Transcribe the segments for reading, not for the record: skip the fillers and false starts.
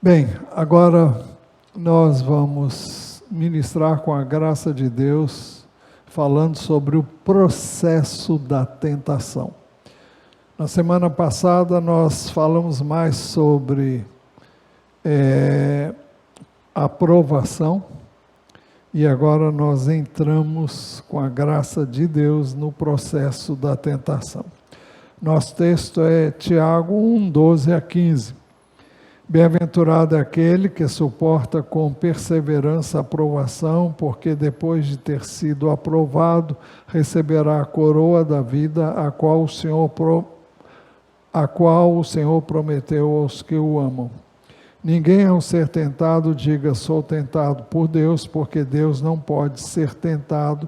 Bem, agora nós vamos ministrar com a graça de Deus, falando sobre o processo da tentação. Na semana passada nós falamos mais sobre a provação e agora nós entramos com a graça de Deus no processo da tentação. Nosso texto é Tiago 1, 12 a 15. Bem-aventurado é aquele que suporta com perseverança a provação, porque depois de ter sido aprovado, receberá a coroa da vida, a qual o Senhor prometeu aos que o amam. Ninguém, ao ser tentado, diga: sou tentado por Deus, porque Deus não pode ser tentado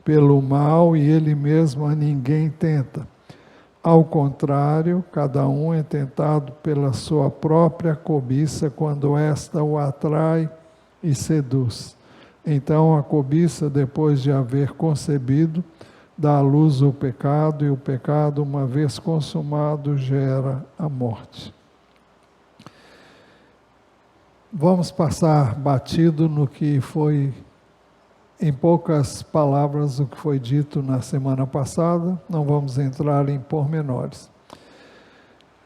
pelo mal e Ele mesmo a ninguém tenta. Ao contrário, cada um é tentado pela sua própria cobiça, quando esta o atrai e seduz. Então a cobiça, depois de haver concebido, dá à luz o pecado, e o pecado, uma vez consumado, gera a morte. Vamos passar batido no que foi, em poucas palavras, o que foi dito na semana passada, não vamos entrar em pormenores.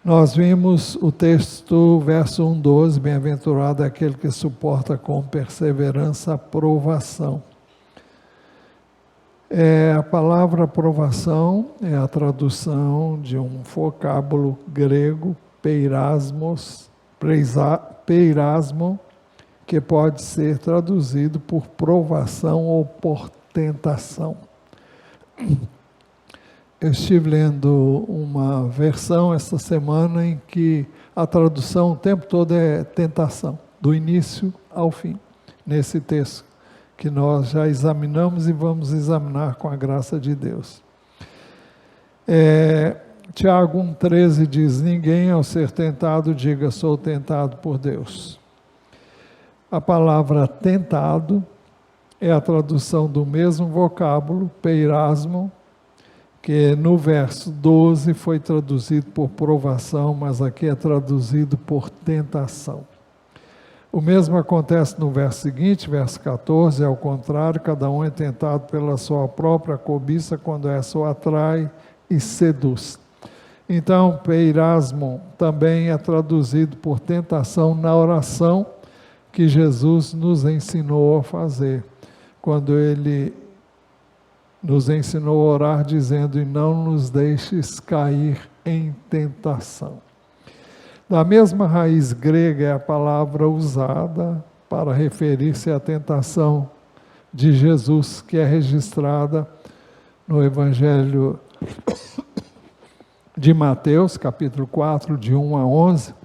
Nós vimos o texto, verso 1:12, bem-aventurado é aquele que suporta com perseverança a provação. A palavra provação é a tradução de um vocábulo grego, peirasmo, que pode ser traduzido por provação ou por tentação. Eu estive lendo uma versão esta semana em que a tradução o tempo todo é tentação, do início ao fim, nesse texto que nós já examinamos e vamos examinar com a graça de Deus. Tiago 1,13 diz: ninguém, ao ser tentado, diga: sou tentado por Deus. A palavra tentado é a tradução do mesmo vocábulo, peirasmo, que no verso 12 foi traduzido por provação, mas aqui é traduzido por tentação. O mesmo acontece no verso seguinte, verso 14, ao contrário, cada um é tentado pela sua própria cobiça, quando essa o atrai e seduz. Então, peirasmo também é traduzido por tentação na oração que Jesus nos ensinou a fazer, quando Ele nos ensinou a orar dizendo: e não nos deixes cair em tentação. Da mesma raiz grega é a palavra usada para referir-se à tentação de Jesus, que é registrada no Evangelho de Mateus, capítulo 4, de 1 a 11,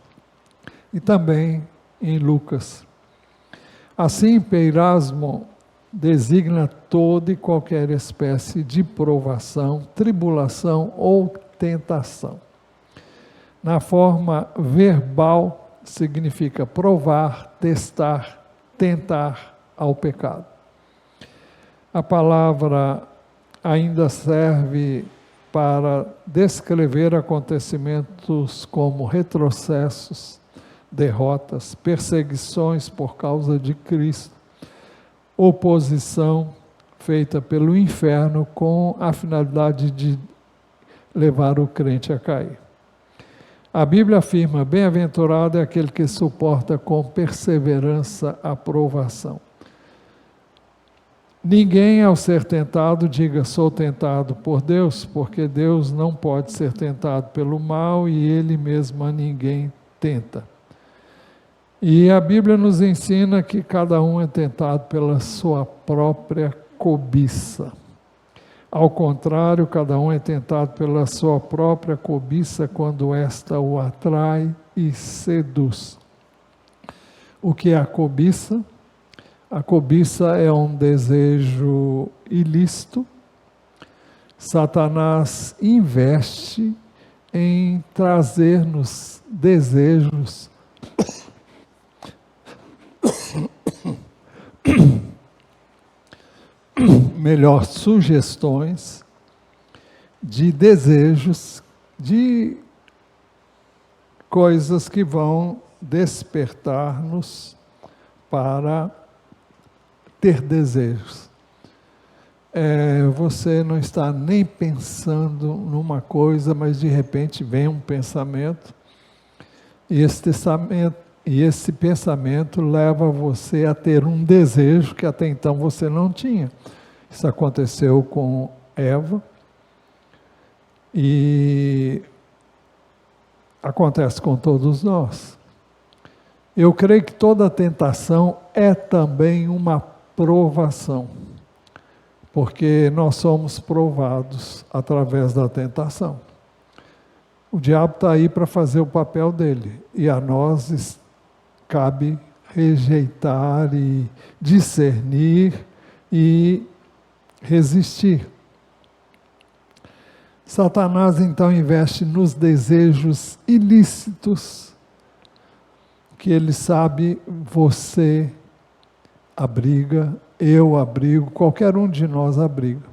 e também em Lucas. Assim, peirasmo designa toda e qualquer espécie de provação, tribulação ou tentação. Na forma verbal, significa provar, testar, tentar ao pecado. A palavra ainda serve para descrever acontecimentos como retrocessos, derrotas, perseguições por causa de Cristo, oposição feita pelo inferno com a finalidade de levar o crente a cair. A Bíblia afirma: bem-aventurado é aquele que suporta com perseverança a provação. Ninguém, ao ser tentado, diga: sou tentado por Deus, porque Deus não pode ser tentado pelo mal e Ele mesmo a ninguém tenta. E a Bíblia nos ensina que cada um é tentado pela sua própria cobiça. Ao contrário, cada um é tentado pela sua própria cobiça, quando esta o atrai e seduz. O que é a cobiça? A cobiça é um desejo ilícito. Satanás investe em trazer-nos desejos melhor, sugestões de desejos, de coisas que vão despertar-nos para ter desejos. Você não está nem pensando numa coisa, mas de repente vem um pensamento, e esse pensamento leva você a ter um desejo que até então você não tinha. Isso aconteceu com Eva e acontece com todos nós. Eu creio que toda tentação é também uma provação, porque nós somos provados através da tentação. O diabo está aí para fazer o papel dele, e a nós cabe rejeitar e discernir e resistir. Satanás então investe nos desejos ilícitos, que ele sabe você abriga, eu abrigo, qualquer um de nós abriga.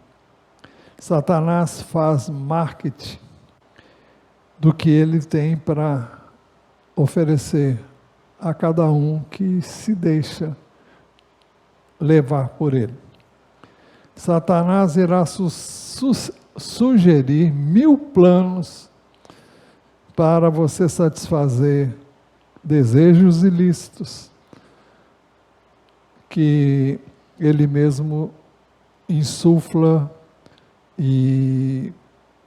Satanás faz marketing do que ele tem para oferecer a cada um que se deixa levar por ele. Satanás irá sugerir 1000 planos para você satisfazer desejos ilícitos que ele mesmo insufla e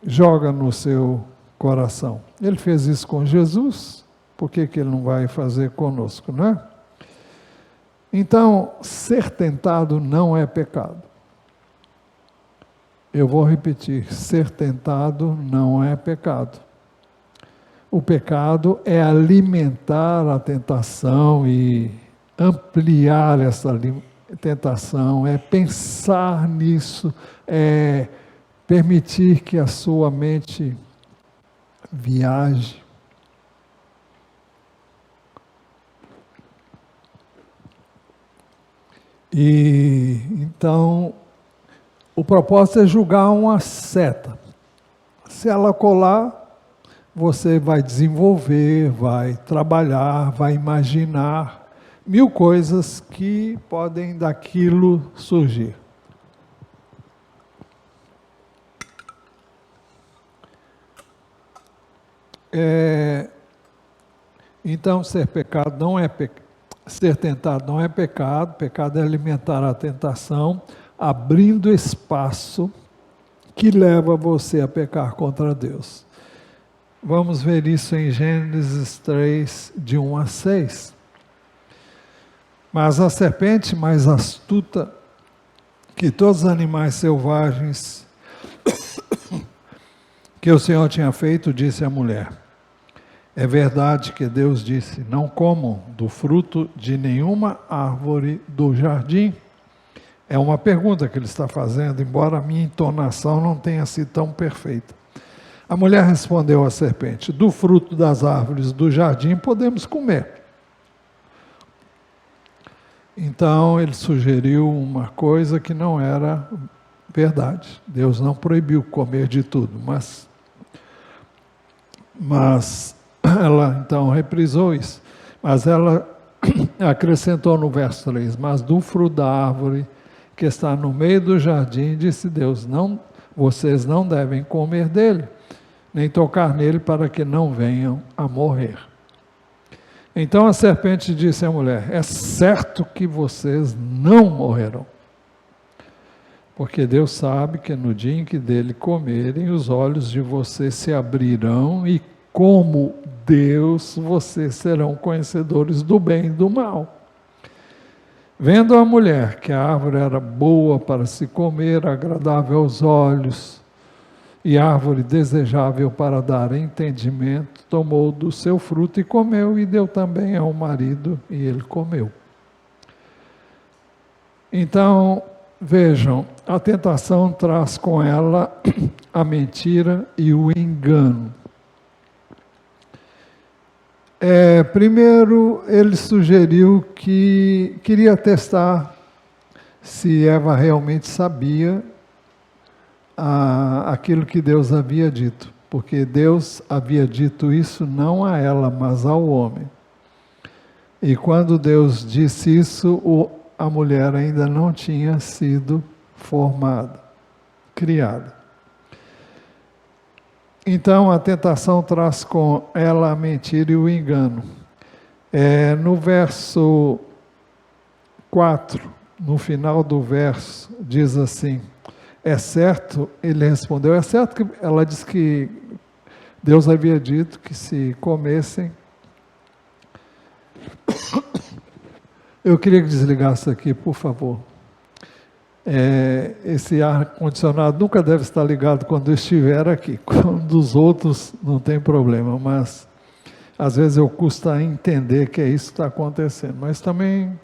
joga no seu coração. Ele fez isso com Jesus, por que ele não vai fazer conosco, não é? Então, ser tentado não é pecado. Eu vou repetir, ser tentado não é pecado. O pecado é alimentar a tentação e ampliar essa tentação, é pensar nisso, é permitir que a sua mente viaje. E então, o propósito é julgar uma seta. Se ela colar, você vai desenvolver, vai trabalhar, vai imaginar 1000 coisas que podem daquilo surgir. Então, ser pecado não é ser tentado não é pecado. Pecado é alimentar a tentação, abrindo espaço que leva você a pecar contra Deus. Vamos ver isso em Gênesis 3, de 1 a 6. Mas a serpente mais astuta que todos os animais selvagens que o Senhor tinha feito, disse à mulher: é verdade que Deus disse, não comam do fruto de nenhuma árvore do jardim? É uma pergunta que ele está fazendo, embora a minha entonação não tenha sido tão perfeita. A mulher respondeu à serpente: do fruto das árvores do jardim podemos comer. Então ele sugeriu uma coisa que não era verdade. Deus não proibiu comer de tudo, mas ela então reprisou isso. Mas ela acrescentou no verso 3, mas do fruto da árvore que está no meio do jardim, disse Deus, vocês não devem comer dele, nem tocar nele, para que não venham a morrer. Então a serpente disse à mulher: é certo que vocês não morrerão, porque Deus sabe que no dia em que dele comerem, os olhos de vocês se abrirão, e como Deus, vocês serão conhecedores do bem e do mal. Vendo a mulher que a árvore era boa para se comer, agradável aos olhos, e árvore desejável para dar entendimento, tomou do seu fruto e comeu, e deu também ao marido, e ele comeu. Então, vejam, a tentação traz com ela a mentira e o engano. Primeiro, ele sugeriu que queria testar se Eva realmente sabia aquilo que Deus havia dito, porque Deus havia dito isso não a ela, mas ao homem. E quando Deus disse isso, a mulher ainda não tinha sido formada, criada. Então a tentação traz com ela a mentira e o engano. No verso 4, no final do verso, diz assim: é certo, ele respondeu, é certo que ela disse que Deus havia dito que se comessem. Eu queria que desligasse aqui, por favor. Esse ar-condicionado nunca deve estar ligado quando eu estiver aqui. Quando os outros não tem problema, mas às vezes eu custa entender que é isso que está acontecendo. Mas também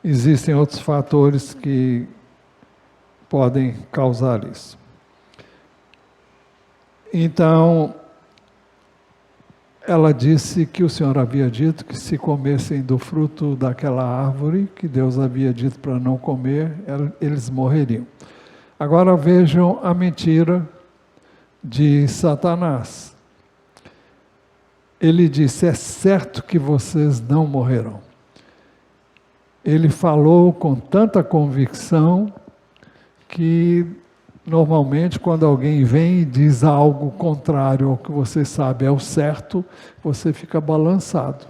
existem outros fatores que podem causar isso. Então, ela disse que o Senhor havia dito que se comessem do fruto daquela árvore, que Deus havia dito para não comer, eles morreriam. Agora vejam a mentira de Satanás. Ele disse, é certo que vocês não morrerão. Ele falou com tanta convicção que normalmente quando alguém vem e diz algo contrário ao que você sabe é o certo, você fica balançado.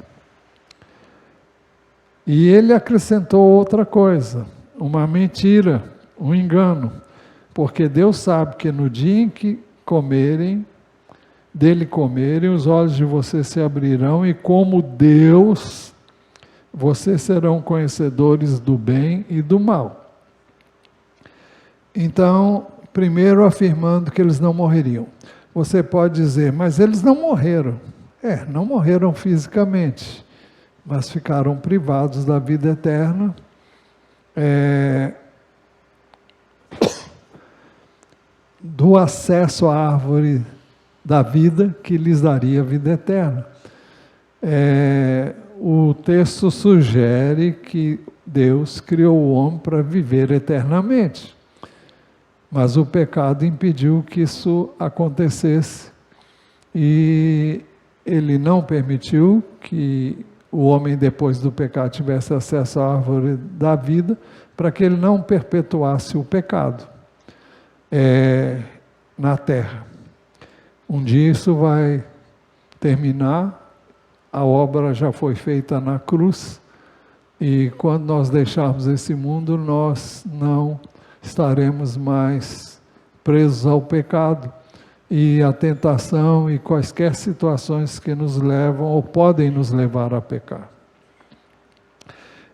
E ele acrescentou outra coisa, uma mentira, um engano, porque Deus sabe que no dia em que dele comerem, os olhos de vocês se abrirão e como Deus, vocês serão conhecedores do bem e do mal. Então, primeiro afirmando que eles não morreriam. Você pode dizer, mas eles não morreram. Não morreram fisicamente, mas ficaram privados da vida eterna. Do acesso à árvore da vida que lhes daria vida eterna. O texto sugere que Deus criou o homem para viver eternamente. Mas o pecado impediu que isso acontecesse e ele não permitiu que o homem depois do pecado tivesse acesso à árvore da vida para que ele não perpetuasse o pecado na terra. Um dia isso vai terminar, a obra já foi feita na cruz e quando nós deixarmos esse mundo nós não estaremos mais presos ao pecado e à tentação e quaisquer situações que nos levam ou podem nos levar a pecar.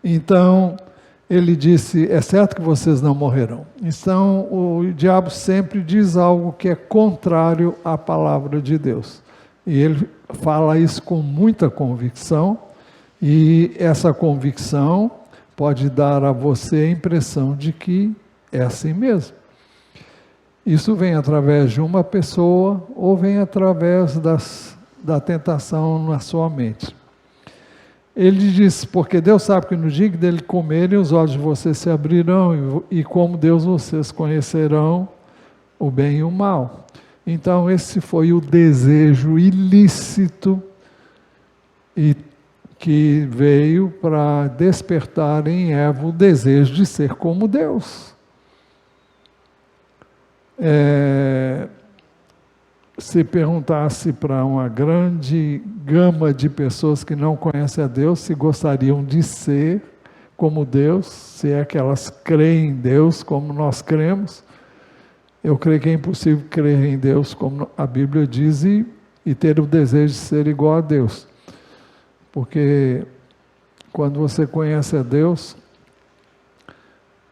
Então, ele disse, é certo que vocês não morrerão. Então, o diabo sempre diz algo que é contrário à palavra de Deus. E ele fala isso com muita convicção, e essa convicção pode dar a você a impressão de que é assim mesmo. Isso vem através de uma pessoa ou vem através da tentação na sua mente. Ele diz, porque Deus sabe que no dia que dele comerem, os olhos de vocês se abrirão e como Deus vocês conhecerão o bem e o mal. Então esse foi o desejo ilícito e que veio para despertar em Eva o desejo de ser como Deus. Se perguntasse para uma grande gama de pessoas que não conhecem a Deus, se gostariam de ser como Deus, se é que elas creem em Deus como nós cremos, eu creio que é impossível crer em Deus como a Bíblia diz e ter o desejo de ser igual a Deus. Porque quando você conhece a Deus,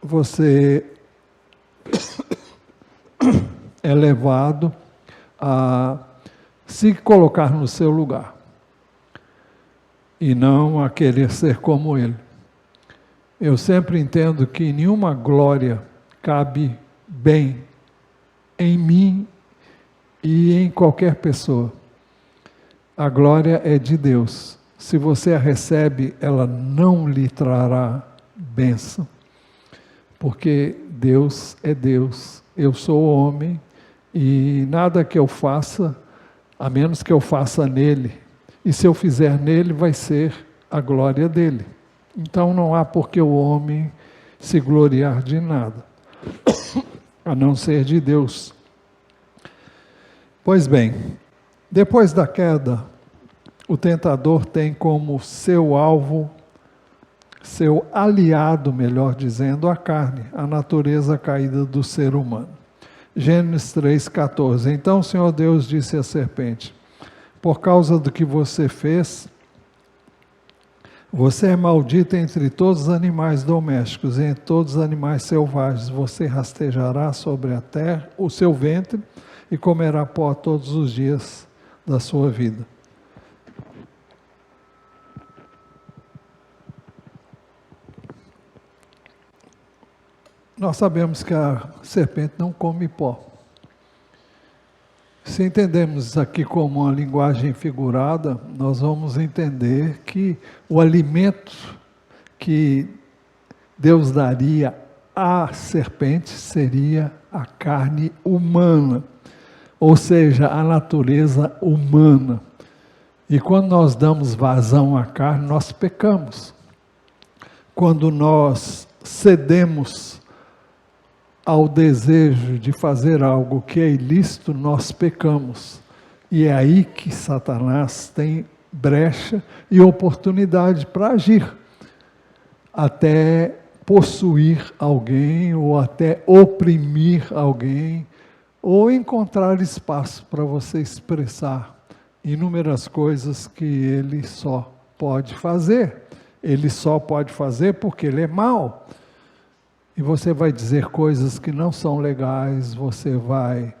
você é levado a se colocar no seu lugar e não a querer ser como Ele. Eu sempre entendo que nenhuma glória cabe bem em mim e em qualquer pessoa. A glória é de Deus. Se você a recebe, ela não lhe trará bênção, porque Deus é Deus. Eu sou homem e nada que eu faça, a menos que eu faça nele, e se eu fizer nele, vai ser a glória dele. Então não há por que o homem se gloriar de nada, a não ser de Deus. Pois bem, depois da queda, o tentador tem como seu alvo, seu aliado, melhor dizendo, a carne, a natureza caída do ser humano. Gênesis 3,14. Então o Senhor Deus disse à serpente: por causa do que você fez, você é maldita entre todos os animais domésticos e entre todos os animais selvagens. Você rastejará sobre a terra o seu ventre e comerá pó todos os dias da sua vida. Nós sabemos que a serpente não come pó. Se entendemos isso aqui como uma linguagem figurada, nós vamos entender que o alimento que Deus daria à serpente seria a carne humana, ou seja, a natureza humana. E quando nós damos vazão à carne, nós pecamos. Quando nós cedemos ao desejo de fazer algo que é ilícito, nós pecamos. E é aí que Satanás tem brecha e oportunidade para agir, até possuir alguém, ou até oprimir alguém, ou encontrar espaço para você expressar inúmeras coisas que ele só pode fazer. Ele só pode fazer porque ele é mau. E você vai dizer coisas que não são legais, você vai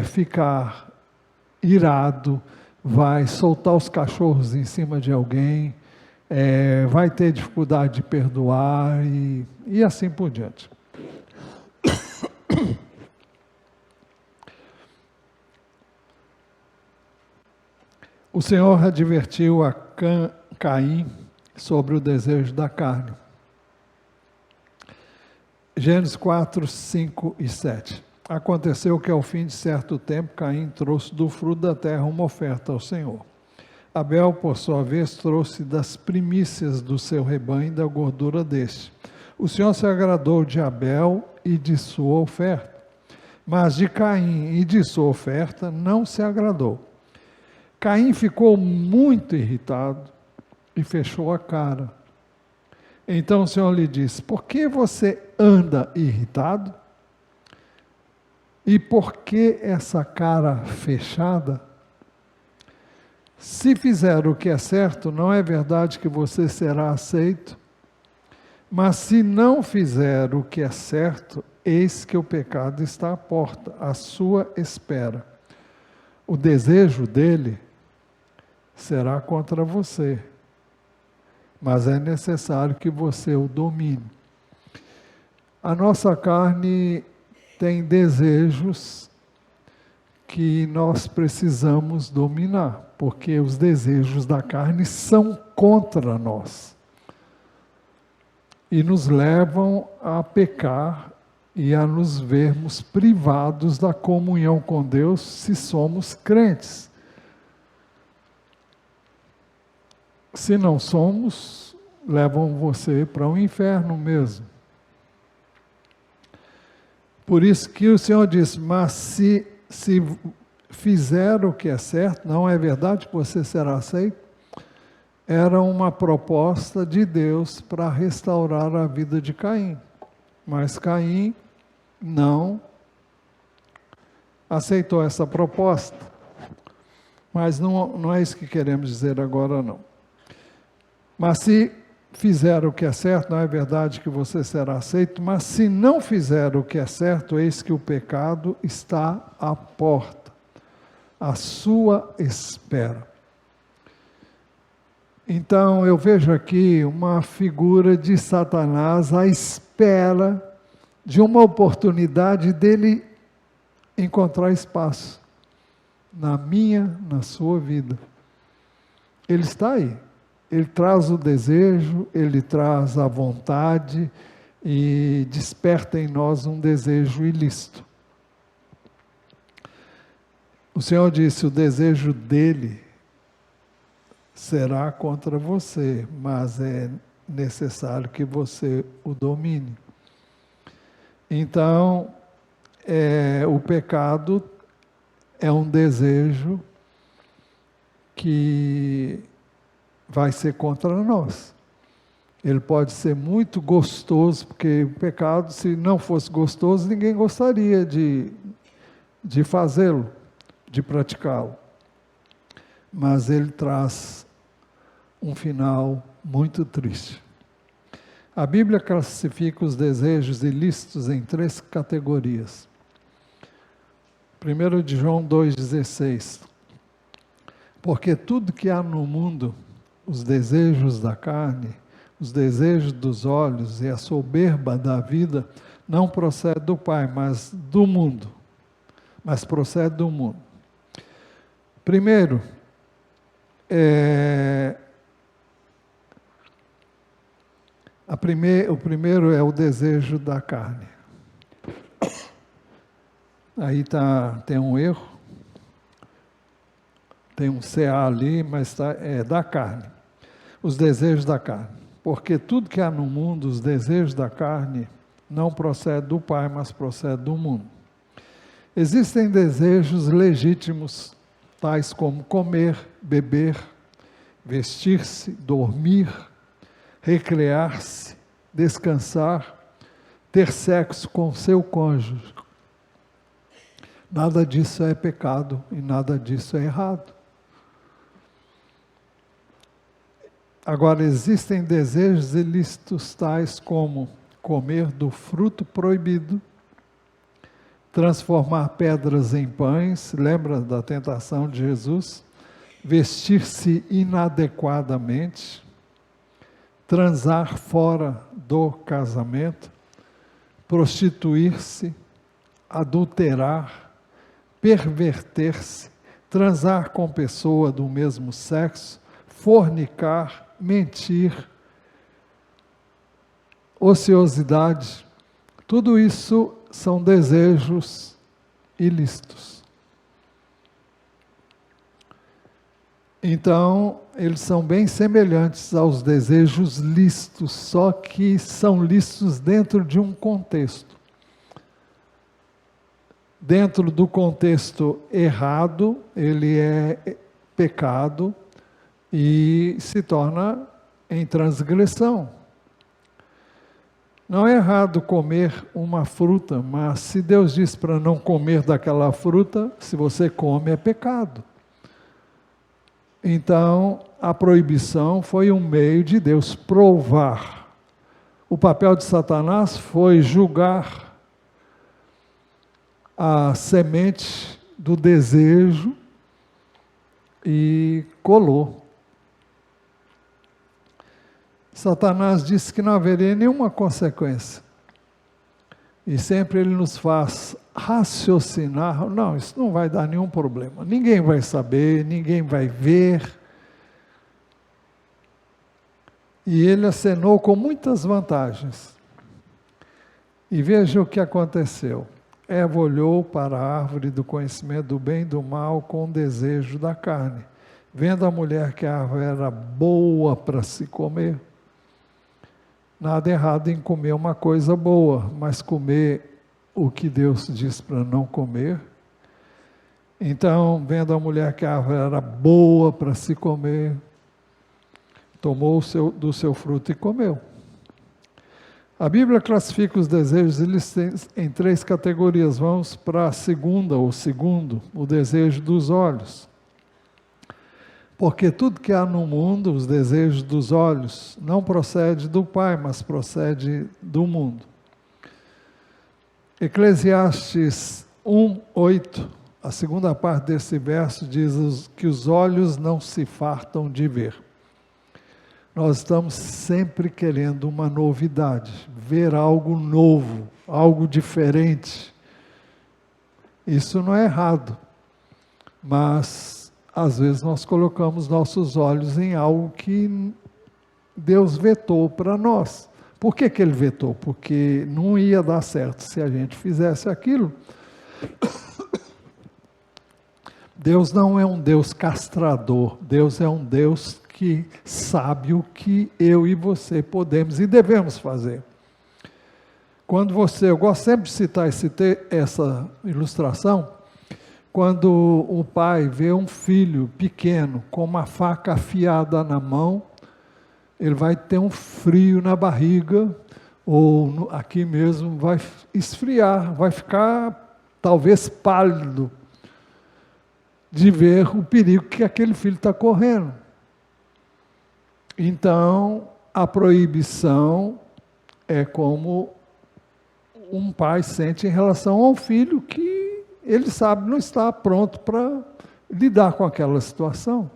ficar irado, vai soltar os cachorros em cima de alguém, vai ter dificuldade de perdoar e assim por diante. O Senhor advertiu a Caim sobre o desejo da carne. Gênesis 4, 5 e 7. Aconteceu que ao fim de certo tempo, Caim trouxe do fruto da terra uma oferta ao Senhor. Abel, por sua vez, trouxe das primícias do seu rebanho da gordura deste. O Senhor se agradou de Abel e de sua oferta, mas de Caim e de sua oferta não se agradou. Caim ficou muito irritado e fechou a cara. Então o Senhor lhe disse: por que você anda irritado? E por que essa cara fechada? Se fizer o que é certo, não é verdade que você será aceito? Mas se não fizer o que é certo, eis que o pecado está à porta, à sua espera. O desejo dele será contra você, mas é necessário que você o domine. A nossa carne tem desejos que nós precisamos dominar, porque os desejos da carne são contra nós e nos levam a pecar e a nos vermos privados da comunhão com Deus se somos crentes. Se não somos, levam você para o inferno mesmo. Por isso que o Senhor disse: mas se fizer o que é certo, não é verdade que você será aceito? Era uma proposta de Deus para restaurar a vida de Caim. Mas Caim não aceitou essa proposta. Mas não é isso que queremos dizer agora, não. Mas se fizer o que é certo, não é verdade que você será aceito, mas se não fizer o que é certo, eis que o pecado está à porta, à sua espera. Então eu vejo aqui uma figura de Satanás à espera de uma oportunidade dele encontrar espaço na minha, na sua vida. Ele está aí. Ele traz o desejo, ele traz a vontade e desperta em nós um desejo ilícito. O Senhor disse: o desejo dele será contra você, mas é necessário que você o domine. Então, o pecado é um desejo que vai ser contra nós. Ele pode ser muito gostoso, porque o pecado, se não fosse gostoso, ninguém gostaria de fazê-lo, de praticá-lo. Mas ele traz um final muito triste. A Bíblia classifica os desejos ilícitos em 3 categorias. 1 de João 2,16. Porque tudo que há no mundo, os desejos da carne, os desejos dos olhos e a soberba da vida, não procede do Pai, mas do mundo. Mas procede do mundo. Primeiro, o primeiro é o desejo da carne. Aí tem um erro, tem um CA ali, mas é da carne. Os desejos da carne. Porque tudo que há no mundo, os desejos da carne, não procede do Pai, mas procede do mundo. Existem desejos legítimos, tais como comer, beber, vestir-se, dormir, recrear-se, descansar, ter sexo com seu cônjuge. Nada disso é pecado e nada disso é errado. Agora, existem desejos ilícitos tais como comer do fruto proibido, transformar pedras em pães, lembra da tentação de Jesus? Vestir-se inadequadamente, transar fora do casamento, prostituir-se, adulterar, perverter-se, transar com pessoa do mesmo sexo, fornicar, mentir, ociosidade, tudo isso são desejos ilícitos. Então, eles são bem semelhantes aos desejos lícitos, só que são lícitos dentro de um contexto. Dentro do contexto errado, ele é pecado e se torna em transgressão. Não é errado comer uma fruta, mas se Deus diz para não comer daquela fruta, se você come é pecado. Então, a proibição foi um meio de Deus provar. O papel de Satanás foi julgar a semente do desejo e colou. Satanás disse que não haveria nenhuma consequência. E sempre ele nos faz raciocinar, não, isso não vai dar nenhum problema. Ninguém vai saber, ninguém vai ver. E ele acenou com muitas vantagens. E veja o que aconteceu. Eva olhou para a árvore do conhecimento do bem e do mal com desejo da carne. Vendo a mulher que a árvore era boa para se comer. Nada errado em comer uma coisa boa, mas comer o que Deus diz para não comer. Então, vendo a mulher que a árvore era boa para se comer, tomou do seu fruto e comeu. A Bíblia classifica os desejos em 3 categorias. Vamos para a segunda, ou segundo, o desejo dos olhos. Porque tudo que há no mundo, os desejos dos olhos, não procede do Pai, mas procede do mundo. Eclesiastes 1:8, a segunda parte desse verso diz que os olhos não se fartam de ver. Nós estamos sempre querendo uma novidade, ver algo novo, algo diferente. Isso não é errado, mas às vezes nós colocamos nossos olhos em algo que Deus vetou para nós. Por que Ele vetou? Porque não ia dar certo se a gente fizesse aquilo. Deus não é um Deus castrador, Deus é um Deus que sabe o que eu e você podemos e devemos fazer. Quando eu gosto sempre de citar essa ilustração, quando o pai vê um filho pequeno com uma faca afiada na mão, ele vai ter um frio na barriga, ou aqui mesmo vai esfriar, vai ficar talvez pálido de ver o perigo que aquele filho está correndo. Então, a proibição é como um pai sente em relação ao filho que ele sabe não está pronto para lidar com aquela situação.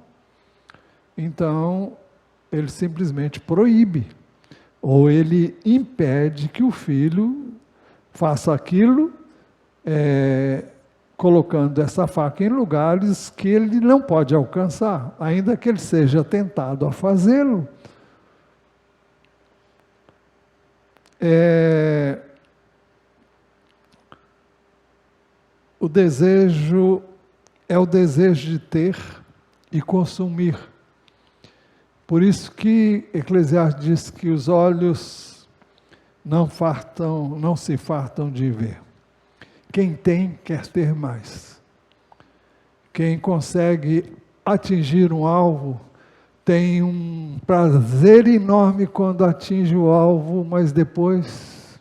Então, ele simplesmente proíbe, ou ele impede que o filho faça aquilo, colocando essa faca em lugares que ele não pode alcançar, ainda que ele seja tentado a fazê-lo. O desejo é o desejo de ter e consumir. Por isso que Eclesiastes diz que os olhos não se fartam de ver. Quem tem, quer ter mais. Quem consegue atingir um alvo, tem um prazer enorme quando atinge o alvo, mas depois,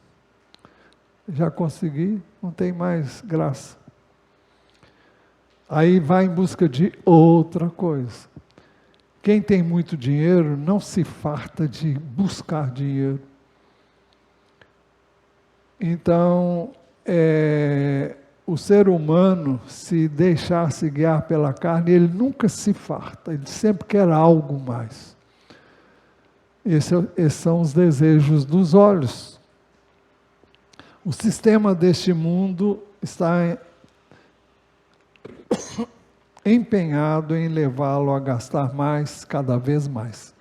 já consegui, não tem mais graça. Aí vai em busca de outra coisa. Quem tem muito dinheiro não se farta de buscar dinheiro. Então, o ser humano, se deixar-se guiar pela carne, ele nunca se farta, ele sempre quer algo mais. Esses são os desejos dos olhos. O sistema deste mundo está empenhado em levá-lo a gastar mais, cada vez mais.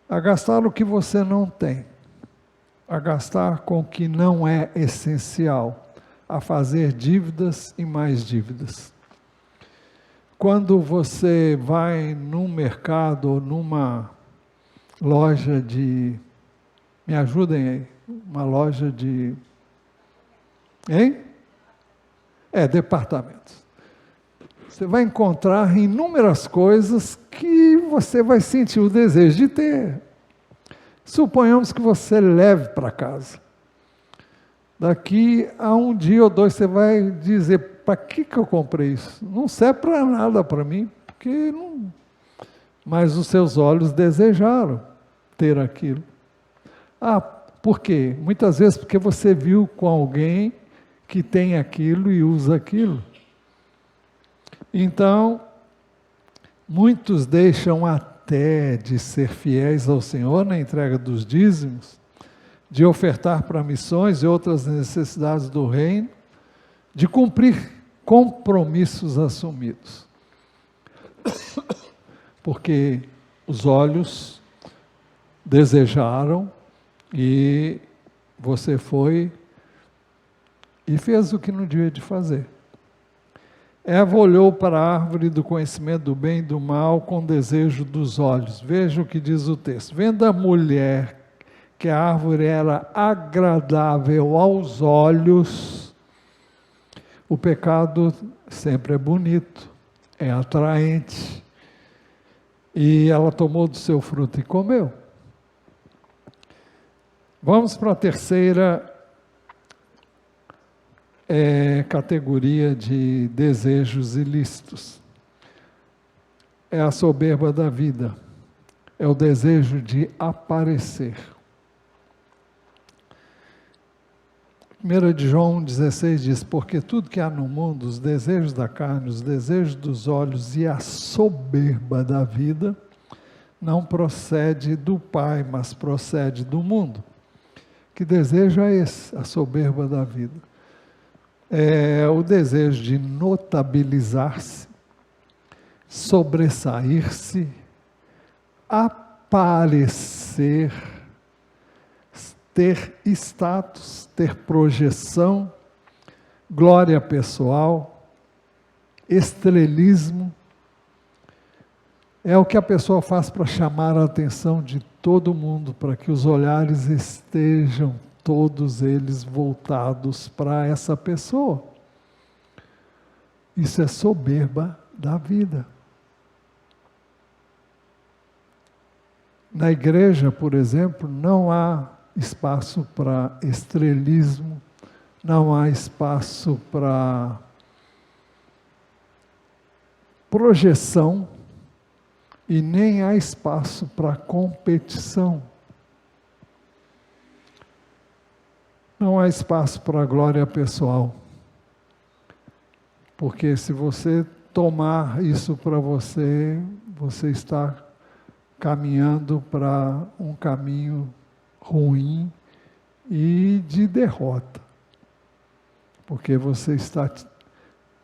A gastar o que você não tem, a gastar com o que não é essencial, a fazer dívidas e mais dívidas. Quando você vai num mercado ou numa loja de... Me ajudem aí, uma loja de... Hein? Departamentos. Você vai encontrar inúmeras coisas que você vai sentir o desejo de ter. Suponhamos que você leve para casa. Daqui a um dia ou dois você vai dizer, para que eu comprei isso? Não serve para nada para mim, porque não... Mas os seus olhos desejaram ter aquilo. Por quê? Muitas vezes porque você viu com alguém que tem aquilo e usa aquilo. Então, muitos deixam até de ser fiéis ao Senhor na entrega dos dízimos, de ofertar para missões e outras necessidades do reino, de cumprir compromissos assumidos. Porque os olhos desejaram e você foi e fez o que não devia de fazer. Eva olhou para a árvore do conhecimento do bem e do mal com desejo dos olhos. Veja o que diz o texto. Vendo a mulher que a árvore era agradável aos olhos, o pecado sempre é bonito, é atraente. E ela tomou do seu fruto e comeu. Vamos para a terceira categoria de desejos ilícitos. É a soberba da vida. É o desejo de aparecer. 1 de João 16 diz, porque tudo que há no mundo, os desejos da carne, os desejos dos olhos e a soberba da vida, não procede do Pai, mas procede do mundo. Que desejo é esse? A soberba da vida. É o desejo de notabilizar-se, sobressair-se, aparecer, ter status, ter projeção, glória pessoal, estrelismo. É o que a pessoa faz para chamar a atenção de todo mundo, para que os olhares estejam todos eles voltados para essa pessoa. Isso é soberba da vida. Na igreja, por exemplo, não há espaço para estrelismo, não há espaço para projeção e nem há espaço para competição. Não há espaço para glória pessoal. Porque se você tomar isso para você, você está caminhando para um caminho ruim e de derrota. Porque você está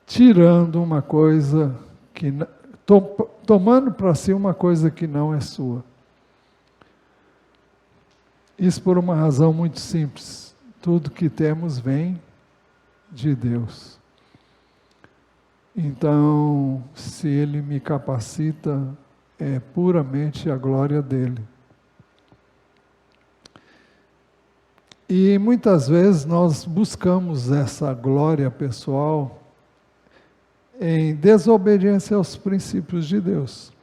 tirando uma coisa que tomando para si uma coisa que não é sua. Isso por uma razão muito simples. Tudo que temos vem de Deus. Então, se Ele me capacita, é puramente a glória dEle. E muitas vezes nós buscamos essa glória pessoal em desobediência aos princípios de Deus.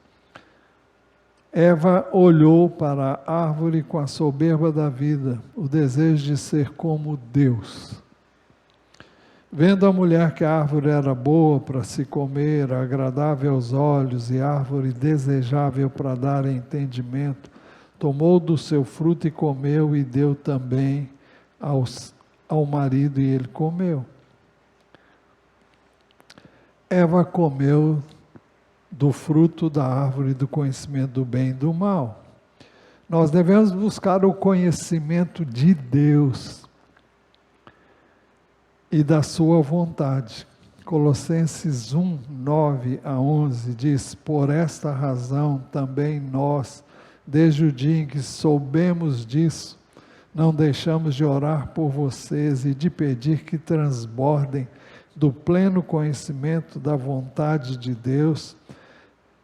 Eva olhou para a árvore com a soberba da vida, o desejo de ser como Deus. Vendo a mulher que a árvore era boa para se comer, agradável aos olhos e árvore desejável para dar entendimento, tomou do seu fruto e comeu e deu também ao marido e ele comeu. Eva comeu do fruto da árvore do conhecimento do bem e do mal. Nós devemos buscar o conhecimento de Deus e da sua vontade. Colossenses 1, 9 a 11 diz: por esta razão também nós, desde o dia em que soubemos disso, não deixamos de orar por vocês e de pedir que transbordem do pleno conhecimento da vontade de Deus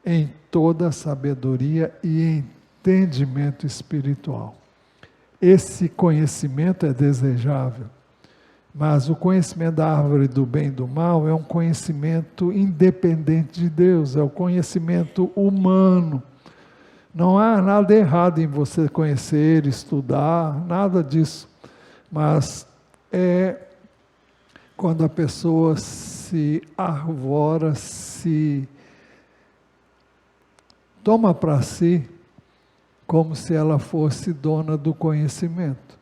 em toda sabedoria e entendimento espiritual. Esse conhecimento é desejável, mas o conhecimento da árvore do bem e do mal é um conhecimento independente de Deus, é o conhecimento humano. Não há nada errado em você conhecer, estudar, nada disso, mas é quando a pessoa se arvora, se toma para si como se ela fosse dona do conhecimento.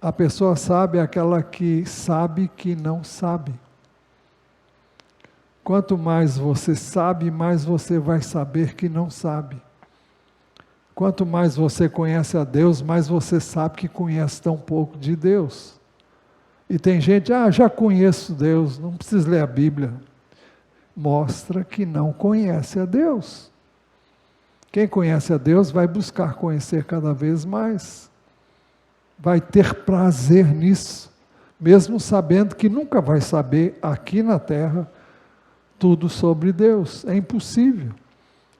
A pessoa sábia é aquela que sabe que não sabe. Quanto mais você sabe, mais você vai saber que não sabe. Quanto mais você conhece a Deus, mais você sabe que conhece tão pouco de Deus. E tem gente, já conheço Deus, não preciso ler a Bíblia. Mostra que não conhece a Deus. Quem conhece a Deus vai buscar conhecer cada vez mais. Vai ter prazer nisso, mesmo sabendo que nunca vai saber aqui na terra tudo sobre Deus. É impossível.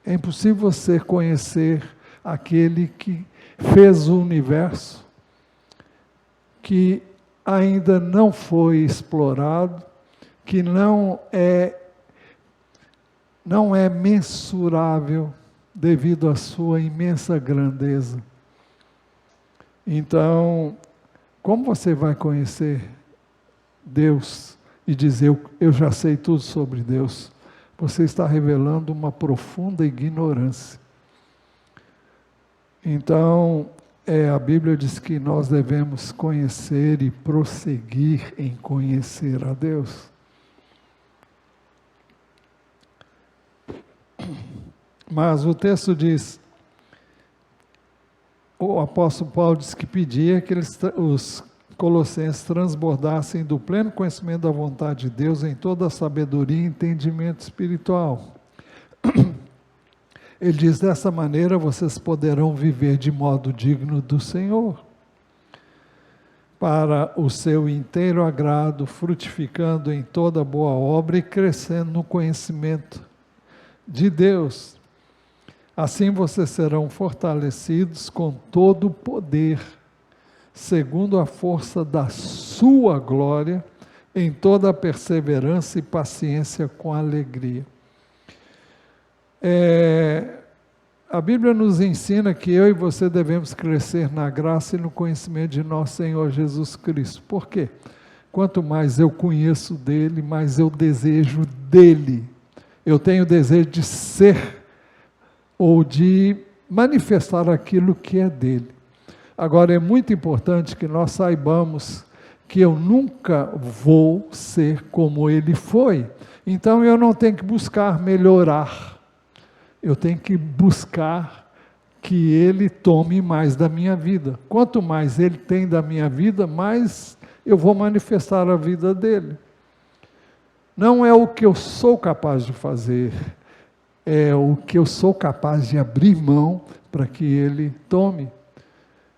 É impossível você conhecer aquele que fez o universo, que ainda não foi explorado, que não é mensurável devido à sua imensa grandeza. Então, como você vai conhecer Deus e dizer, eu já sei tudo sobre Deus? Você está revelando uma profunda ignorância. Então, a Bíblia diz que nós devemos conhecer e prosseguir em conhecer a Deus. Mas o texto diz, o apóstolo Paulo diz que pedia que os colossenses transbordassem do pleno conhecimento da vontade de Deus em toda a sabedoria e entendimento espiritual. Ele diz, dessa maneira vocês poderão viver de modo digno do Senhor, para o seu inteiro agrado, frutificando em toda boa obra e crescendo no conhecimento de Deus. Assim vocês serão fortalecidos com todo o poder, segundo a força da sua glória, em toda a perseverança e paciência com alegria. A Bíblia nos ensina que eu e você devemos crescer na graça e no conhecimento de nosso Senhor Jesus Cristo. Por quê? Quanto mais eu conheço dele, mais eu desejo dele. Eu tenho o desejo de ser ou de manifestar aquilo que é dele. Agora, é muito importante que nós saibamos que eu nunca vou ser como ele foi. Então, eu não tenho que buscar melhorar. Eu tenho que buscar que ele tome mais da minha vida. Quanto mais ele tem da minha vida, mais eu vou manifestar a vida dele. Não é o que eu sou capaz de fazer, é o que eu sou capaz de abrir mão para que ele tome.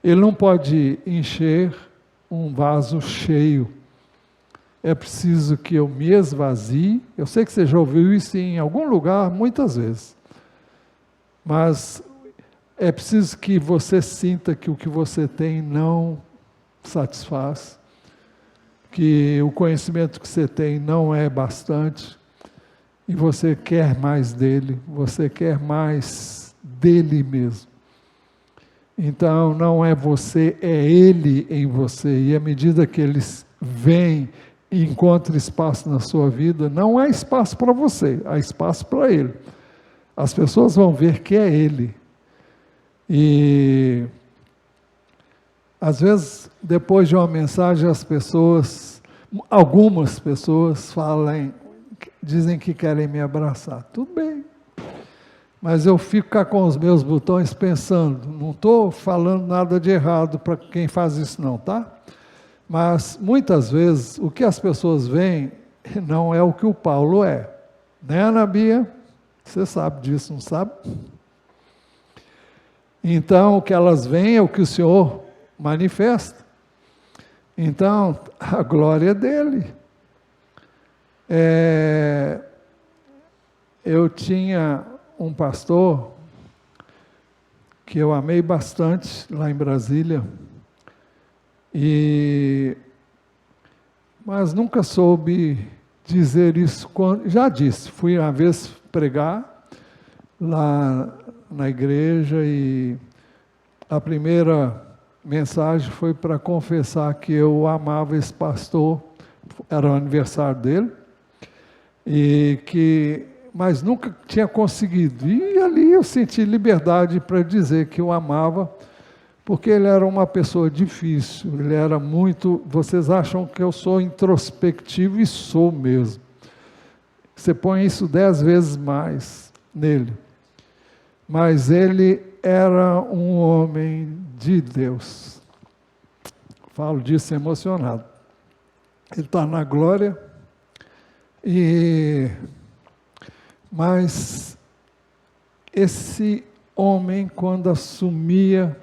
Ele não pode encher um vaso cheio. É preciso que eu me esvazie. Eu sei que você já ouviu isso em algum lugar, muitas vezes. Mas é preciso que você sinta que o que você tem não satisfaz, que o conhecimento que você tem não é bastante, e você quer mais dele, você quer mais dele mesmo. Então, não é você, é ele em você, e à medida que ele vem e encontra espaço na sua vida, não há espaço para você, há espaço para ele. As pessoas vão ver que é ele. E às vezes, depois de uma mensagem, algumas pessoas dizem que querem me abraçar. Tudo bem. Mas eu fico cá com os meus botões pensando, não estou falando nada de errado para quem faz isso não, tá? Mas muitas vezes o que as pessoas veem não é o que o Paulo é. Né, Ana Bia? Você sabe disso, não sabe? Então, o que elas veem é o que o Senhor manifesta. Então, a glória é dele. Eu tinha um pastor que eu amei bastante lá em Brasília, mas nunca soube dizer isso. Já disse, fui uma vez pregar lá na igreja e a primeira mensagem foi para confessar que eu amava esse pastor, era o aniversário dele, mas nunca tinha conseguido. E ali eu senti liberdade para dizer que eu amava, porque ele era uma pessoa difícil, ele era muito... Vocês acham que eu sou introspectivo e sou mesmo. Você põe isso 10 vezes mais nele. Mas ele era um homem de Deus. Falo disso emocionado. Ele está na glória, mas esse homem, quando assumia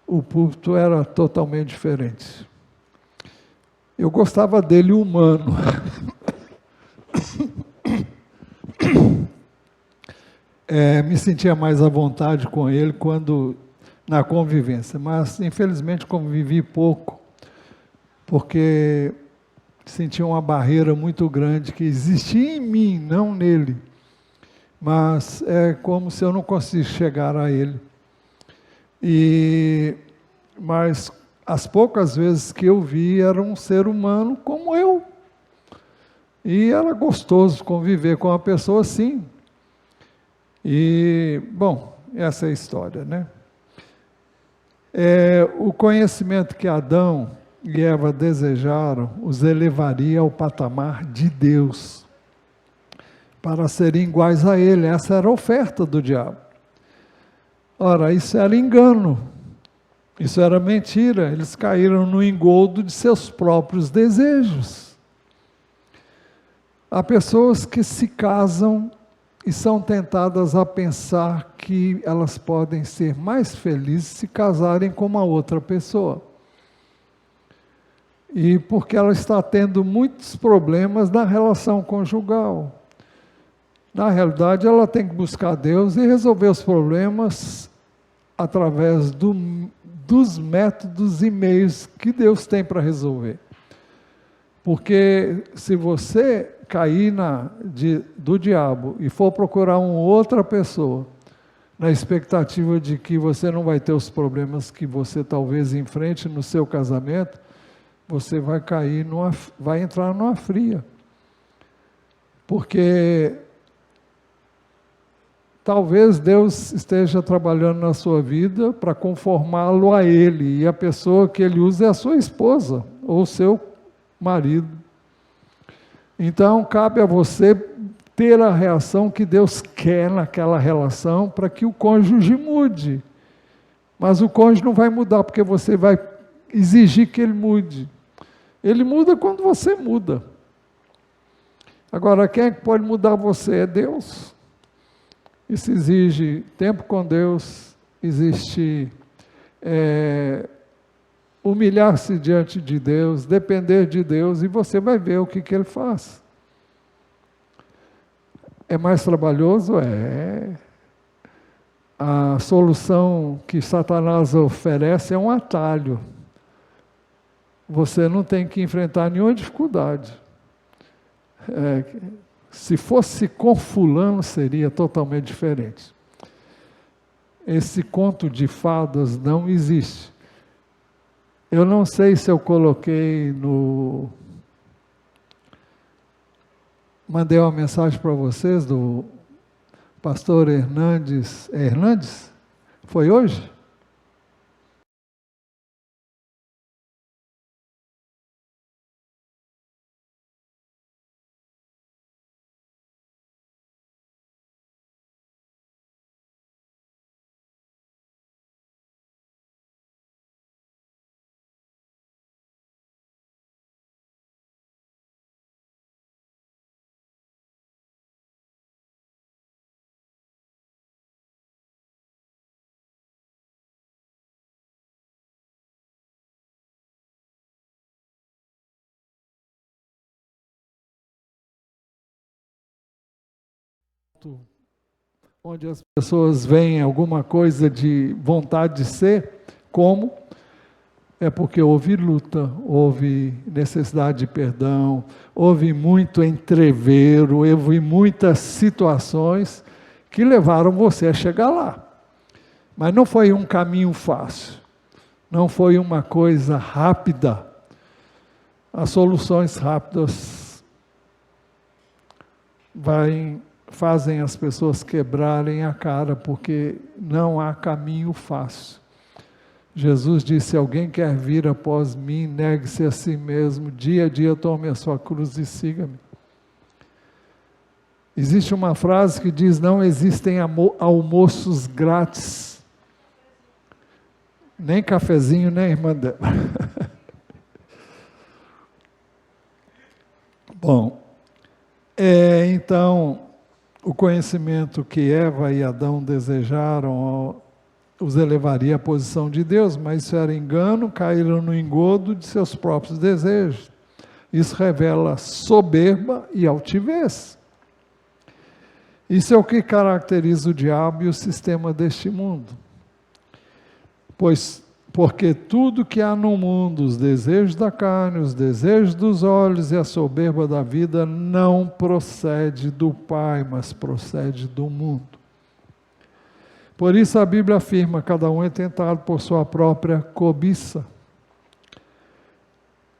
o púlpito, era totalmente diferente. Eu gostava dele humano. Me sentia mais à vontade com ele na convivência, mas infelizmente convivi pouco, porque sentia uma barreira muito grande que existia em mim, não nele, mas é como se eu não conseguisse chegar a ele. Mas as poucas vezes que eu vi, era um ser humano como eu, e era gostoso conviver com uma pessoa assim. Bom, essa é a história, né? O conhecimento que Adão e Eva desejaram os elevaria ao patamar de Deus, para serem iguais a Ele. Essa era a oferta do diabo. Ora, isso era engano, isso era mentira. Eles caíram no engodo de seus próprios desejos. Há pessoas que se casam e são tentadas a pensar que elas podem ser mais felizes se casarem com uma outra pessoa. E porque ela está tendo muitos problemas na relação conjugal. Na realidade, ela tem que buscar Deus e resolver os problemas através dos métodos e meios que Deus tem para resolver. Porque se você cair do diabo e for procurar uma outra pessoa, na expectativa de que você não vai ter os problemas que você talvez enfrente no seu casamento, você vai vai entrar numa fria. Porque talvez Deus esteja trabalhando na sua vida para conformá-lo a Ele, e a pessoa que Ele usa é a sua esposa, ou seu marido. Então, cabe a você ter a reação que Deus quer naquela relação, para que o cônjuge mude. Mas o cônjuge não vai mudar, porque você vai exigir que ele mude. Ele muda quando você muda. Agora, quem é que pode mudar você? É Deus. Isso exige tempo com Deus, existe humilhar-se diante de Deus, depender de Deus, e você vai ver o que Ele faz. É mais trabalhoso? É. A solução que Satanás oferece é um atalho. Você não tem que enfrentar nenhuma dificuldade. Se fosse com fulano, seria totalmente diferente. Esse conto de fadas não existe. Eu não sei se eu coloquei mandei uma mensagem para vocês do pastor Hernandes. Hernandes? Foi hoje? Onde as pessoas veem alguma coisa de vontade de ser, como? É porque houve luta, houve necessidade de perdão, houve muito entrevero, houve muitas situações que levaram você a chegar lá. Mas não foi um caminho fácil, não foi uma coisa rápida. As soluções rápidas fazem as pessoas quebrarem a cara, porque não há caminho fácil. Jesus disse: se alguém quer vir após mim, negue-se a si mesmo, dia a dia tome a sua cruz e siga-me. Existe uma frase que diz: não existem almoços grátis, nem cafezinho, nem irmã dela. Bom, então, o conhecimento que Eva e Adão desejaram os elevaria à posição de Deus, mas isso era engano, caíram no engodo de seus próprios desejos. Isso revela soberba e altivez. Isso é o que caracteriza o diabo e o sistema deste mundo. Porque tudo que há no mundo, os desejos da carne, os desejos dos olhos e a soberba da vida, não procede do Pai, mas procede do mundo. Por isso a Bíblia afirma: cada um é tentado por sua própria cobiça.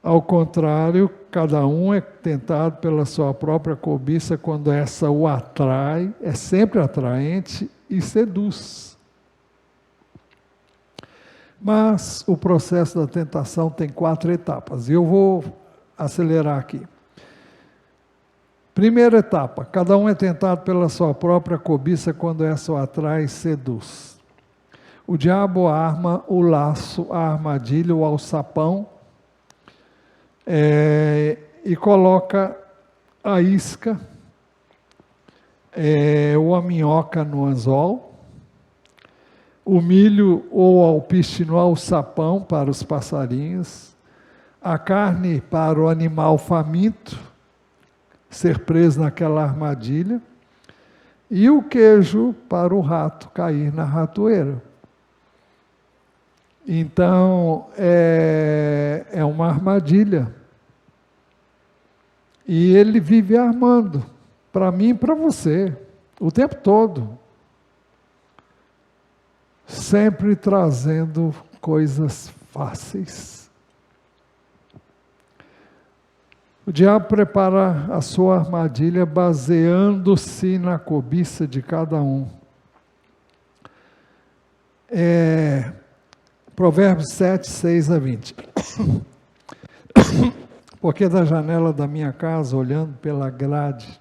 Ao contrário, cada um é tentado pela sua própria cobiça quando essa o atrai, é sempre atraente e seduz. Mas o processo da tentação tem 4 etapas, e eu vou acelerar aqui. Primeira etapa: cada um é tentado pela sua própria cobiça quando essa o atrai e seduz. O diabo arma o laço, a armadilha, o alçapão, e coloca a isca, ou a minhoca no anzol, o milho ou alpiste no alçapão para os passarinhos, a carne para o animal faminto ser preso naquela armadilha, e o queijo para o rato cair na ratoeira. Então, é uma armadilha. E ele vive armando, para mim e para você, o tempo todo. Sempre trazendo coisas fáceis. O diabo prepara a sua armadilha baseando-se na cobiça de cada um. Provérbios 7, 6 a 20. Porque da janela da minha casa, olhando pela grade,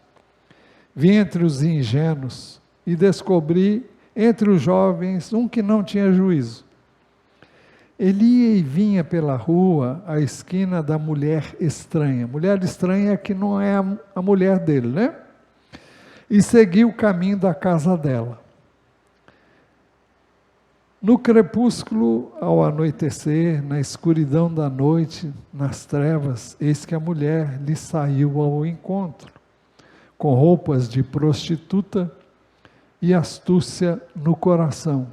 vi entre os ingênuos e descobri entre os jovens um que não tinha juízo. Ele ia e vinha pela rua, à esquina da mulher estranha. Mulher estranha é que não é a mulher dele, né? E seguiu o caminho da casa dela. No crepúsculo, ao anoitecer, na escuridão da noite, nas trevas, eis que a mulher lhe saiu ao encontro, com roupas de prostituta e astúcia no coração.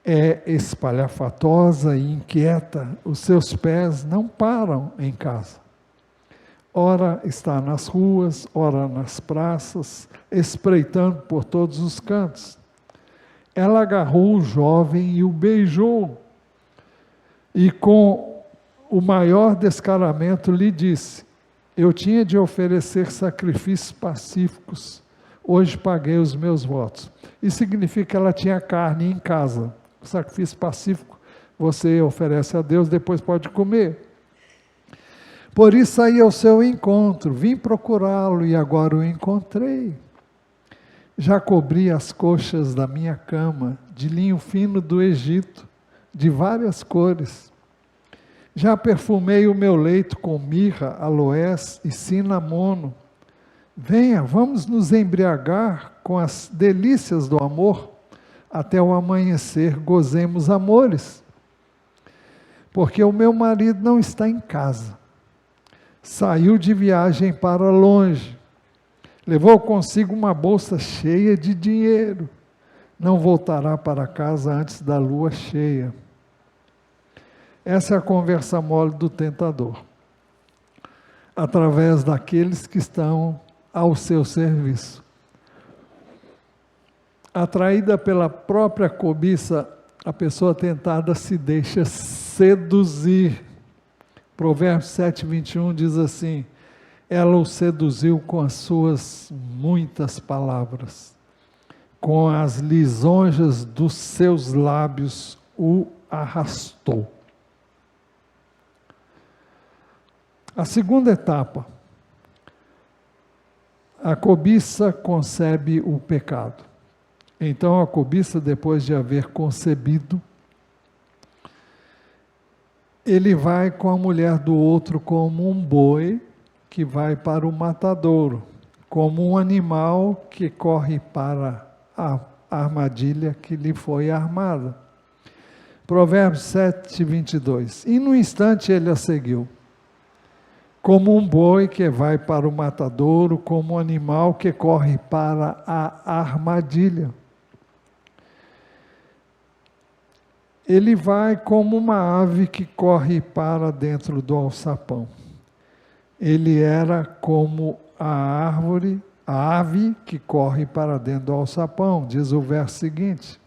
É espalhafatosa e inquieta, os seus pés não param em casa. Ora está nas ruas, ora nas praças, espreitando por todos os cantos. Ela agarrou o jovem e o beijou, e com o maior descaramento lhe disse: eu tinha de oferecer sacrifícios pacíficos, hoje paguei os meus votos. Isso significa que ela tinha carne em casa. O sacrifício pacífico você oferece a Deus, depois pode comer. Por isso saí ao seu encontro, vim procurá-lo e agora o encontrei. Já cobri as coxas da minha cama de linho fino do Egito, de várias cores. Já perfumei o meu leito com mirra, aloés e cinamono. Venha, vamos nos embriagar com as delícias do amor. Até o amanhecer gozemos amores. Porque o meu marido não está em casa. Saiu de viagem para longe. Levou consigo uma bolsa cheia de dinheiro. Não voltará para casa antes da lua cheia. Essa é a conversa mole do tentador. Através daqueles que estão ao seu serviço. Atraída pela própria cobiça, a pessoa tentada se deixa seduzir. Provérbios 7, 21 diz assim: ela o seduziu com as suas muitas palavras, com as lisonjas dos seus lábios o arrastou. A segunda etapa, a cobiça concebe o pecado. Então a cobiça, depois de haver concebido, ele vai com a mulher do outro como um boi que vai para o matadouro, como um animal que corre para a armadilha que lhe foi armada. Provérbios 7, 22. E no instante ele a seguiu, como um boi que vai para o matadouro, como um animal que corre para a armadilha. Ele vai como uma ave que corre para dentro do alçapão. Ele era como a ave que corre para dentro do alçapão, diz o verso seguinte.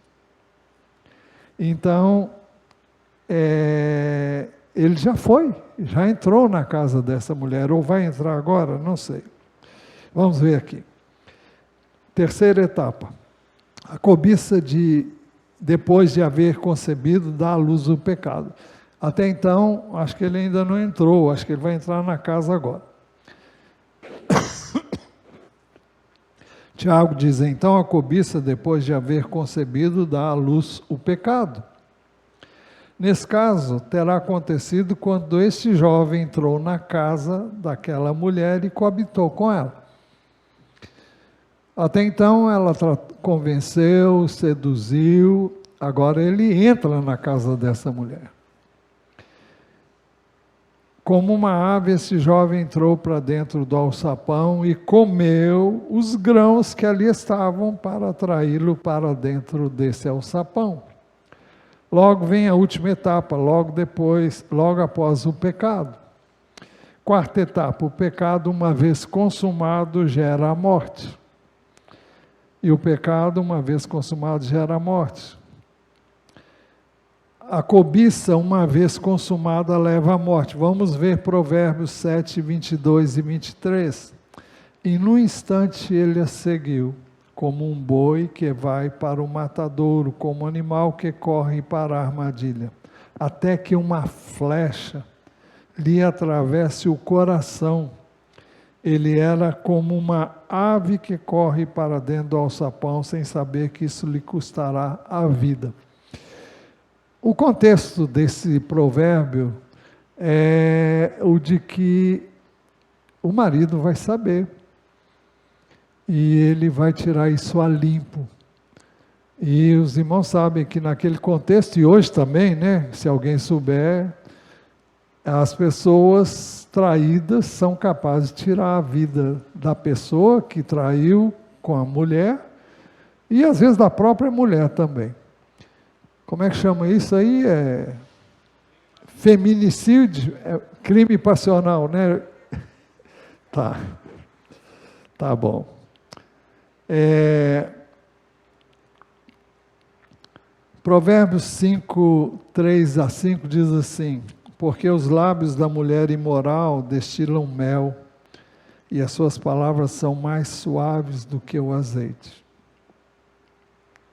Então, ele já entrou na casa dessa mulher, ou vai entrar agora, não sei. Vamos ver aqui. Terceira etapa. A cobiça depois de haver concebido, dá à luz o pecado. Até então, acho que ele ainda não entrou, acho que ele vai entrar na casa agora. Tiago diz, então a cobiça, depois de haver concebido, dá à luz o pecado. Nesse caso, terá acontecido quando este jovem entrou na casa daquela mulher e coabitou com ela. Até então, ela convenceu, seduziu, agora ele entra na casa dessa mulher. Como uma ave, esse jovem entrou para dentro do alçapão e comeu os grãos que ali estavam para atraí-lo para dentro desse alçapão. Logo vem a última etapa, logo após o pecado. Quarta etapa, o pecado, uma vez consumado, gera a morte. E o pecado, uma vez consumado, gera a morte. A cobiça, uma vez consumada, leva à morte. Vamos ver Provérbios 7, 22 e 23. E no instante ele a seguiu, como um boi que vai para o matadouro, como um animal que corre para a armadilha, até que uma flecha lhe atravesse o coração. Ele era como uma ave que corre para dentro do alçapão, sem saber que isso lhe custará a vida. O contexto desse provérbio é o de que o marido vai saber e ele vai tirar isso a limpo. E os irmãos sabem que naquele contexto, e hoje também, né, se alguém souber, as pessoas traídas são capazes de tirar a vida da pessoa que traiu com a mulher e às vezes da própria mulher também. Como é que chama isso aí? É feminicídio, é crime passional, né? Tá bom. Provérbios 5, 3 a 5 diz assim: porque os lábios da mulher imoral destilam mel, e as suas palavras são mais suaves do que o azeite.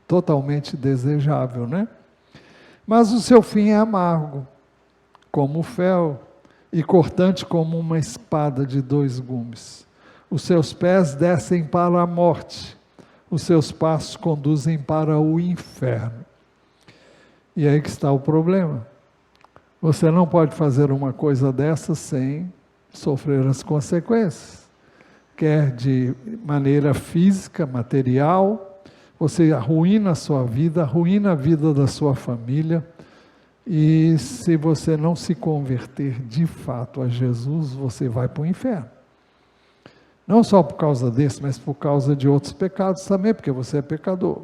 Totalmente desejável, né? Mas o seu fim é amargo, como o fel, e cortante como uma espada de 2 gumes. Os seus pés descem para a morte, os seus passos conduzem para o inferno. E aí que está o problema. Você não pode fazer uma coisa dessa sem sofrer as consequências. Quer de maneira física, material, você arruína a sua vida, arruína a vida da sua família, e se você não se converter de fato a Jesus, você vai para o inferno. Não só por causa desse, mas por causa de outros pecados também, porque você é pecador.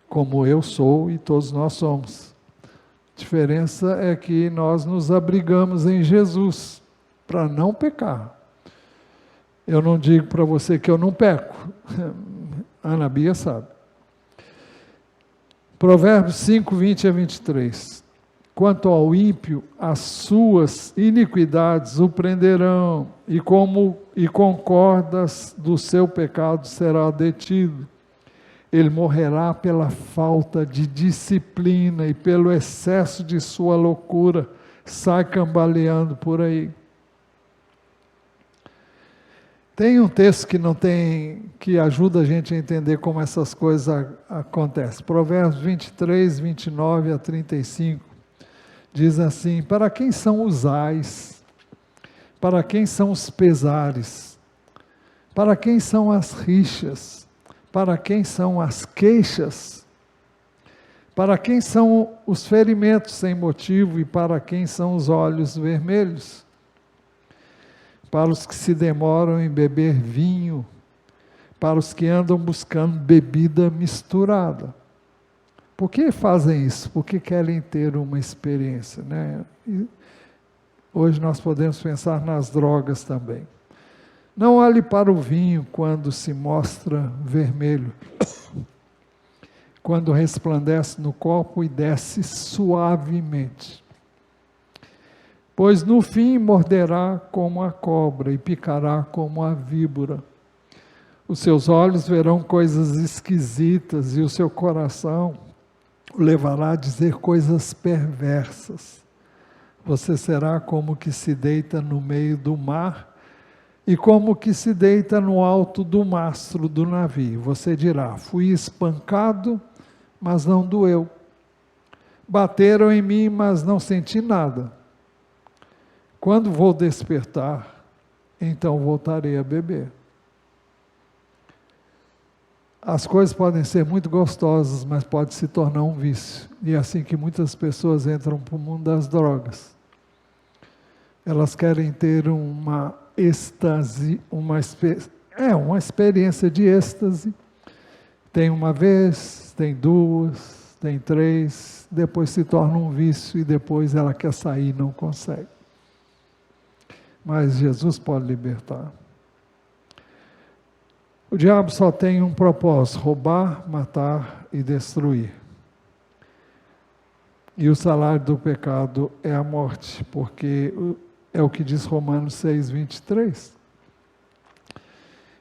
Como eu sou e todos nós somos. A diferença é que nós nos abrigamos em Jesus para não pecar. Eu não digo para você que eu não peco. Ana Bia sabe. Provérbios 5, 20 a 23. Quanto ao ímpio, as suas iniquidades o prenderão, e com cordas do seu pecado será detido. Ele morrerá pela falta de disciplina e pelo excesso de sua loucura, sai cambaleando por aí. Tem um texto que ajuda a gente a entender como essas coisas acontecem. Provérbios 23, 29 a 35, diz assim: para quem são os ais? Para quem são os pesares? Para quem são as rixas? Para quem são as queixas? Para quem são os ferimentos sem motivo e para quem são os olhos vermelhos? Para os que se demoram em beber vinho, para os que andam buscando bebida misturada. Por que fazem isso? Porque querem ter uma experiência, né? E hoje nós podemos pensar nas drogas também. Não olhe para o vinho quando se mostra vermelho, quando resplandece no copo e desce suavemente. Pois no fim morderá como a cobra e picará como a víbora. Os seus olhos verão coisas esquisitas e o seu coração o levará a dizer coisas perversas. Você será como que se deita no meio do mar e como que se deita no alto do mastro do navio. Você dirá: fui espancado, mas não doeu. Bateram em mim, mas não senti nada. Quando vou despertar, então voltarei a beber. As coisas podem ser muito gostosas, mas pode se tornar um vício. E é assim que muitas pessoas entram para o mundo das drogas. Elas querem ter uma êxtase, uma experiência de êxtase. Tem uma vez, tem duas, tem três, depois se torna um vício e depois ela quer sair e não consegue. Mas Jesus pode libertar. O diabo só tem um propósito: roubar, matar e destruir. E o salário do pecado é a morte, porque é o que diz Romanos 6:23.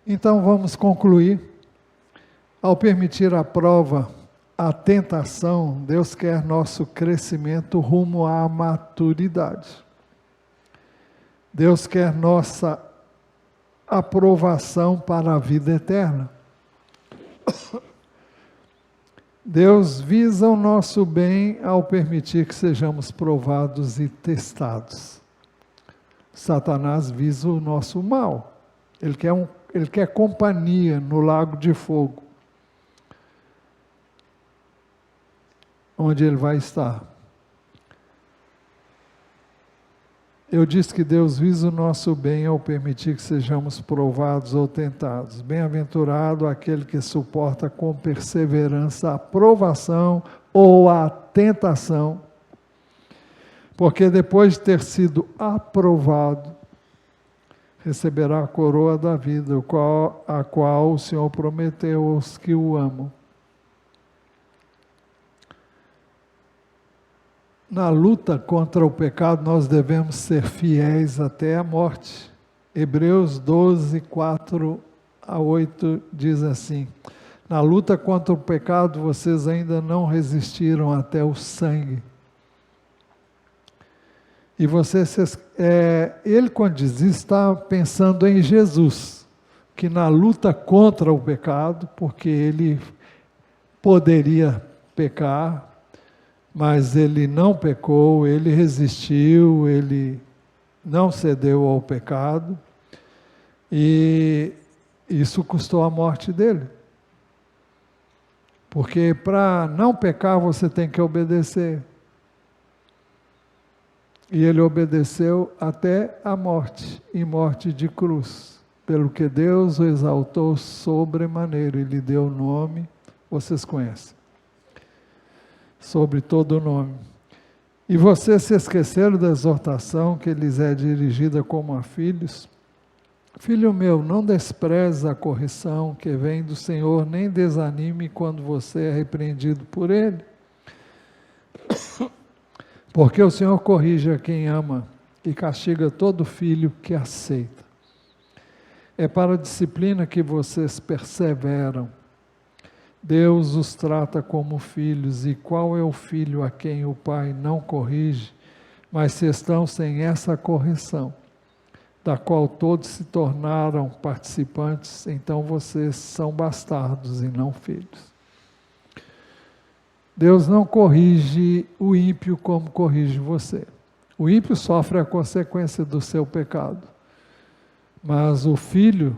Então vamos concluir. Ao permitir a prova, a tentação, Deus quer nosso crescimento rumo à maturidade. Deus quer nossa aprovação para a vida eterna. Deus visa o nosso bem ao permitir que sejamos provados e testados. Satanás visa o nosso mal. Ele quer companhia no lago de fogo, onde ele vai estar. Eu disse que Deus visa o nosso bem ao permitir que sejamos provados ou tentados. Bem-aventurado aquele que suporta com perseverança a provação ou a tentação, porque depois de ter sido aprovado, receberá a coroa da vida, a qual o Senhor prometeu aos que o amam. Na luta contra o pecado, nós devemos ser fiéis até a morte. Hebreus 12, 4-8 diz assim: na luta contra o pecado, vocês ainda não resistiram até o sangue. E ele, quando diz isso, está pensando em Jesus, que na luta contra o pecado, porque ele poderia pecar, mas ele não pecou, ele resistiu, ele não cedeu ao pecado, e isso custou a morte dele. Porque para não pecar você tem que obedecer. E ele obedeceu até a morte, e morte de cruz, pelo que Deus o exaltou sobremaneira, e lhe deu o nome, vocês conhecem, sobre todo o nome. E vocês se esqueceram da exortação que lhes é dirigida como a filhos? Filho meu, não despreze a correção que vem do Senhor, nem desanime quando você é repreendido por Ele. Porque o Senhor corrige a quem ama e castiga todo filho que aceita. É para a disciplina que vocês perseveram. Deus os trata como filhos, e qual é o filho a quem o pai não corrige? Mas se estão sem essa correção, da qual todos se tornaram participantes, então vocês são bastardos e não filhos. Deus não corrige o ímpio como corrige você. O ímpio sofre a consequência do seu pecado, mas o filho,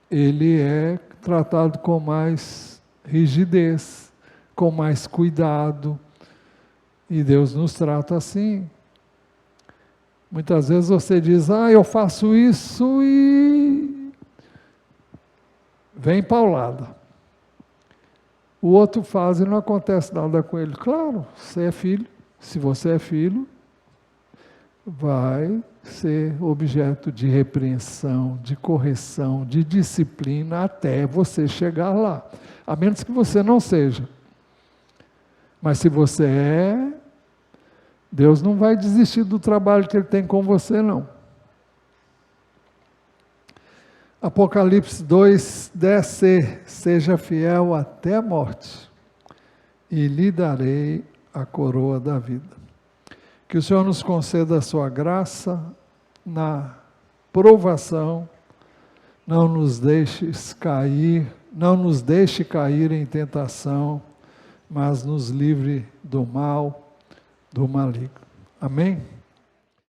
ele é tratado com mais rigidez, com mais cuidado, e Deus nos trata assim. Muitas vezes você diz: eu faço isso e vem paulada. O outro faz e não acontece nada com ele. Claro, você é filho. Se você é filho, vai ser objeto de repreensão, de correção, de disciplina, até você chegar lá. A menos que você não seja. Mas se você é, Deus não vai desistir do trabalho que Ele tem com você, não. Apocalipse 2:10, seja fiel até a morte, e lhe darei a coroa da vida. Que o Senhor nos conceda a sua graça na provação, não nos deixe cair em tentação, mas nos livre do mal, do maligno. Amém?